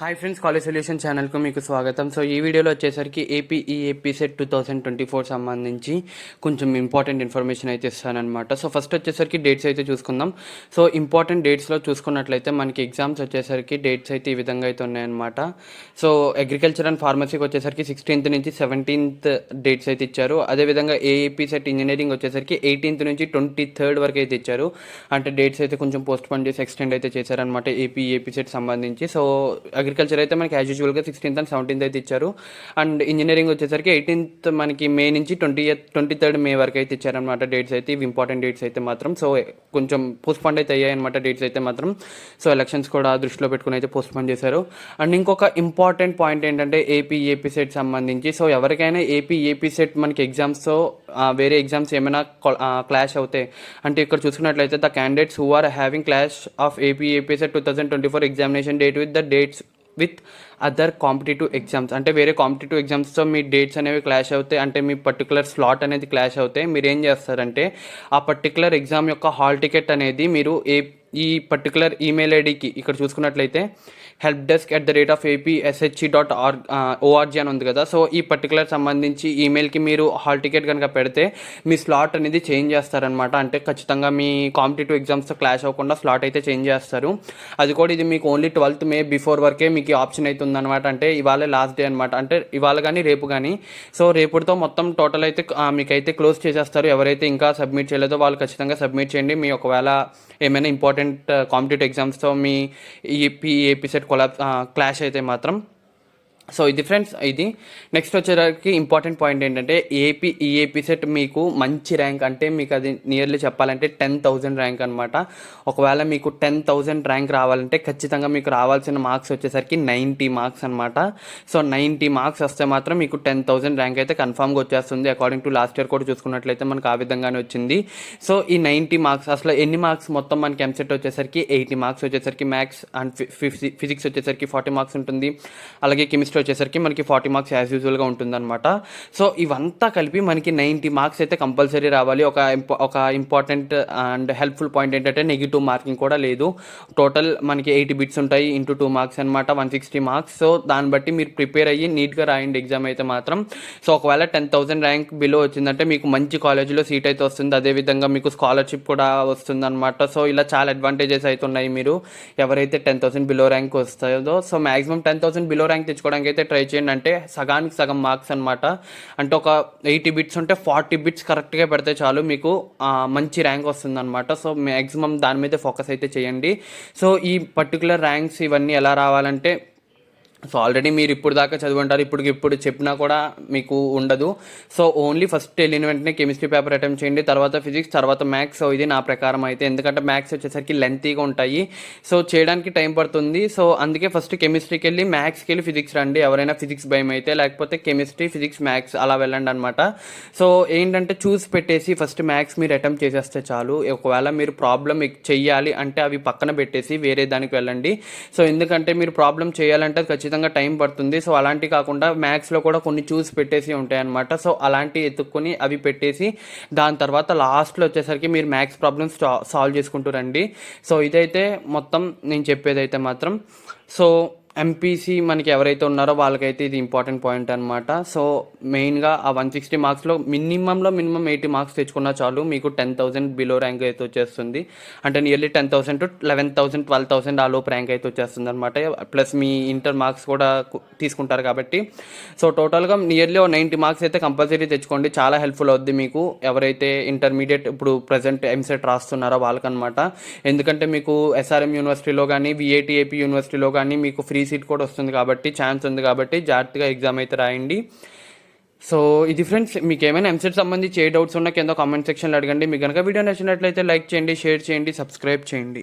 Hi friends, college solution ఛానల్కు మీకు స్వాగతం. సో ఈ వీడియోలో వచ్చేసరికి ఏపీ సెట్ 2024 సంబంధించి కొంచెం ఇంపార్టెంట్ ఇన్ఫర్మేషన్ అయితే ఇస్తానన్నమాట. సో ఫస్ట్ వచ్చేసరికి డేట్స్ అయితే చూసుకుందాం. సో ఇంపార్టెంట్ డేట్స్లో చూసుకున్నట్లయితే మనకి ఎగ్జామ్స్ వచ్చేసరికి డేట్స్ అయితే ఈ విధంగా అయితే ఉన్నాయన్నమాట. సో అగ్రికల్చర్ అండ్ ఫార్మసీకి వచ్చేసరికి 16th నుంచి 17th డేట్స్ అయితే ఇచ్చారు. అదేవిధంగా ఏపీ సెట్ ఇంజనీరింగ్ వచ్చేసరికి 18th నుంచి 23rd వరకు అయితే ఇచ్చారు. అంటే డేట్స్ అయితే కొంచెం పోస్ట్ పోన్ చేసి ఎక్స్టెండ్ అయితే చేశారనమాట ఏపీ సెట్ సంబంధించి. సో అగ్రికల్చర్ అయితే మనకి యాజ్ యూజువల్గా 16th and 17th అయితే ఇచ్చారు. అండ్ ఇంజనీరింగ్ వచ్చేసరికి 18th మనకి మే నుంచి 23rd మే వరకు అయితే ఇచ్చారనమాట డేట్స్ అయితే. ఇవి ఇంపార్టెంట్ డేట్స్ అయితే మాత్రం. సో కొంచెం పోస్ట్పోన్ అయితే అయ్యాయి అనమాట డేట్స్ అయితే మాత్రం. సో ఎలక్షన్స్ కూడా దృష్టిలో పెట్టుకుని అయితే పోస్ట్పోన్ చేశారు. అండ్ ఇంకొక ఇంపార్టెంట్ పాయింట్ ఏంటంటే ఏపీ సెట్ సంబంధించి. సో ఎవరికైనా ఏపీ సెట్ మనకి ఎగ్జామ్స్తో వేరే ఎగ్జామ్స్ ఏమైనా క్లాష్ అవుతాయి అంటే ఇక్కడ చూసుకున్నట్లయితే the candidates who are having clash of AP SET 2024 examination date with the dates with other competitive exams. అంటే వేరే కాంపిటేటివ్ ఎగ్జామ్స్తో మీ డేట్స్ అనేవి క్లాష్ అవుతాయి, అంటే మీ పర్టికులర్ స్లాట్ అనేది క్లాష్ అవుతాయి. మీరు ఏం చేస్తారంటే ఆ పర్టికులర్ ఎగ్జామ్ యొక్క హాల్ టికెట్ అనేది మీరు ఈ పర్టికులర్ ఈమెయిల్ ఐడికి ఇక్కడ చూసుకున్నట్లయితే helpdesk@apshe.org అని ఉంది కదా. సో ఈ పర్టికులర్ సంబంధించి ఈమెయిల్కి మీరు హాల్ టికెట్ కనుక పెడితే మీ స్లాట్ అనేది చేంజ్ చేస్తారనమాట. అంటే ఖచ్చితంగా మీ కాంపిటేటివ్ ఎగ్జామ్స్తో క్లాష్ అవ్వకుండా స్లాట్ అయితే చేంజ్ చేస్తారు. అది కూడా ఇది మీకు ఓన్లీ 12th మే బిఫోర్ వరకే మీకు ఆప్షన్ అయితే ఉందన్నమాట. అంటే ఇవాళ లాస్ట్ డే అనమాట. అంటే ఇవాళ కానీ రేపు కానీ. సో రేపుతో మొత్తం టోటల్ అయితే మీకైతే క్లోజ్ చేసేస్తారు. ఎవరైతే ఇంకా సబ్మిట్ చేయలేదో వాళ్ళు ఖచ్చితంగా సబ్మిట్ చేయండి. మీ ఒకవేళ ఏమైనా ఇంపార్టెంట్ కాంపిటేటివ్ ఎగ్జామ్స్తో మీ ఏపీ సెట్ క్లాష్ అయితే మాత్రం. సో ఇది ఫ్రెండ్స్, ఇది నెక్స్ట్ వచ్చేసరికి ఇంపార్టెంట్ పాయింట్ ఏంటంటే ఏపీ సెట్ మీకు మంచి ర్యాంక్, అంటే మీకు అది నియర్లీ చెప్పాలంటే 10,000 ర్యాంక్ అనమాట. ఒకవేళ మీకు 10,000 ర్యాంక్ రావాలంటే ఖచ్చితంగా మీకు రావాల్సిన మార్క్స్ వచ్చేసరికి 90 మార్క్స్ అనమాట. సో 90 మార్క్స్ వస్తే మాత్రం మీకు 10,000 ర్యాంక్ అయితే కన్ఫామ్గా వచ్చేస్తుంది. అకార్డింగ్ టు లాస్ట్ ఇయర్ కూడా చూసుకున్నట్లయితే మనకు ఆ విధంగానే వచ్చింది. సో ఈ 90 మార్క్స్ అసలు ఎన్ని మార్క్స్ మొత్తం మనకి ఎంసెట్ వచ్చేసరికి 80 మార్క్స్ వచ్చేసరికి మ్యాథ్స్ అండ్ ఫిజిక్స్ వచ్చేసరికి 40 మార్క్స్ ఉంటుంది. అలాగే కెమిస్ట్రీ వచ్చేసరికి మనకి 40 మార్క్స్ యాజ్ యూజువల్గా ఉంటుందన్నమాట. సో ఇవంతా కలిపి మనకి 90 మార్క్స్ అయితే కంపల్సరీ రావాలి. ఒక ఇంపార్టెంట్ అండ్ హెల్ప్ఫుల్ పాయింట్ ఏంటంటే నెగిటివ్ మార్కింగ్ కూడా లేదు. టోటల్ మనకి 80 బిట్స్ ఉంటాయి ఇంటూ 2 మార్క్స్ అనమాట, 160 మార్క్స్. సో దాన్ని బట్టి మీరు ప్రిపేర్ అయ్యి నీట్గా రాయండి ఎగ్జామ్ అయితే మాత్రం. సో ఒకవేళ 10,000 ర్యాంక్ బిలో వచ్చిందంటే మీకు మంచి కాలేజీలో సీట్ అయితే వస్తుంది. అదేవిధంగా మీకు స్కాలర్షిప్ కూడా వస్తుంది అనమాట. సో ఇలా చాలా అడ్వాంటేజెస్ అయితే ఉన్నాయి మీరు ఎవరైతే 10,000 బిలో ర్యాంక్ వస్తాయో. సో మ్యాక్సిమం 10,000 బిలో ర్యాంక్ తెచ్చుకోవడానికి అయితే ట్రై చేయండి. అంటే సగానికి సగం మార్క్స్ అనమాట. అంటే ఒక 80 బిట్స్ ఉంటే 40 బిట్స్ కరెక్ట్గా పెడితే చాలు మీకు మంచి ర్యాంక్ వస్తుంది అనమాట. సో మ్యాక్సిమం దాని మీద ఫోకస్ అయితే చేయండి. సో ఈ పర్టికులర్ ర్యాంక్స్ ఇవన్నీ ఎలా రావాలంటే, సో ఆల్రెడీ మీరు ఇప్పుడు దాకా చదువుంటారు, ఇప్పుడు చెప్పినా కూడా మీకు ఉండదు. సో ఓన్లీ ఫస్ట్ వెళ్ళిన వెంటనే కెమిస్ట్రీ పేపర్ అటెంప్ట్ చేయండి, తర్వాత ఫిజిక్స్, తర్వాత మ్యాథ్స్. సో ఇది నా ప్రకారం అయితే, ఎందుకంటే మ్యాథ్స్ వచ్చేసరికి లెంతీగా ఉంటాయి. సో చేయడానికి టైం పడుతుంది. సో అందుకే ఫస్ట్ కెమిస్ట్రీకి వెళ్ళి మ్యాథ్స్కి వెళ్ళి ఫిజిక్స్ రండి. ఎవరైనా ఫిజిక్స్ భయం అయితే, లేకపోతే కెమిస్ట్రీ, ఫిజిక్స్, మ్యాథ్స్ అలా వెళ్ళండి అనమాట. సో ఏంటంటే చూసి పెట్టేసి ఫస్ట్ మ్యాథ్స్ మీరు అటెంప్ట్ చేసేస్తే చాలు. ఒకవేళ మీరు ప్రాబ్లం చెయ్యాలి అంటే అవి పక్కన పెట్టేసి వేరే దానికి వెళ్ళండి. సో ఎందుకంటే మీరు ప్రాబ్లం చేయాలంటే ఖచ్చితంగా టైం పడుతుంది. సో అలాంటి కాకుండా మ్యాథ్స్లో కూడా కొన్ని చూసి పెట్టేసి ఉంటాయి అనమాట. సో అలాంటివి ఎత్తుక్కొని అవి పెట్టేసి దాని తర్వాత లాస్ట్లో వచ్చేసరికి మీరు మ్యాథ్స్ ప్రాబ్లమ్స్ సాల్వ్ చేసుకుంటూ రండి. సో ఇదైతే మొత్తం నేను చెప్పేదైతే మాత్రం. సో ఎంపీసీ మనకి ఎవరైతే ఉన్నారో వాళ్ళకైతే ఇది ఇంపార్టెంట్ పాయింట్ అనమాట. సో మెయిన్గా ఆ 160 మార్క్స్లో మినిమం 80 మార్క్స్ తెచ్చుకున్నా చాలు మీకు 10,000 బిలో ర్యాంక్ అయితే వచ్చేస్తుంది. అంటే నియర్లీ 10,000 to 11,000 12,000 ఆ లోపు ర్యాంక్ అయితే వచ్చేస్తుంది అనమాట. ప్లస్ మీ ఇంటర్ మార్క్స్ కూడా తీసుకుంటారు కాబట్టి. సో టోటల్గా నియర్లీ 90 మార్క్స్ అయితే కంపల్సరీ తెచ్చుకోండి. చాలా హెల్ప్ఫుల్ అవుద్ది మీకు ఎవరైతే ఇంటర్మీడియట్ ఇప్పుడు ప్రజెంట్ ఎంసెట్ రాస్తున్నారో వాళ్ళకనమాట. ఎందుకంటే మీకు ఎస్ఆర్ఎం యూనివర్సిటీలో కానీ విఐటిఏపీ యూనివర్సిటీలో కానీ మీకు ఫ్రీ సీట్ కూడా వస్తుంది కాబట్టి, ఛాన్స్ ఉంది కాబట్టి జాగ్రత్తగా ఎగ్జామ్ అయితే రాయండి. సో ఇది ఫ్రెండ్స్, మీకు ఏమైనా ఎంసెట్ సంబంధించి ఏ డౌట్స్ ఉన్నా కింద కామెంట్ సెక్షన్లో అడగండి. మీకు కనుక వీడియో నచ్చినట్లయితే లైక్ చేయండి, షేర్ చేయండి, సబ్స్క్రైబ్ చేయండి.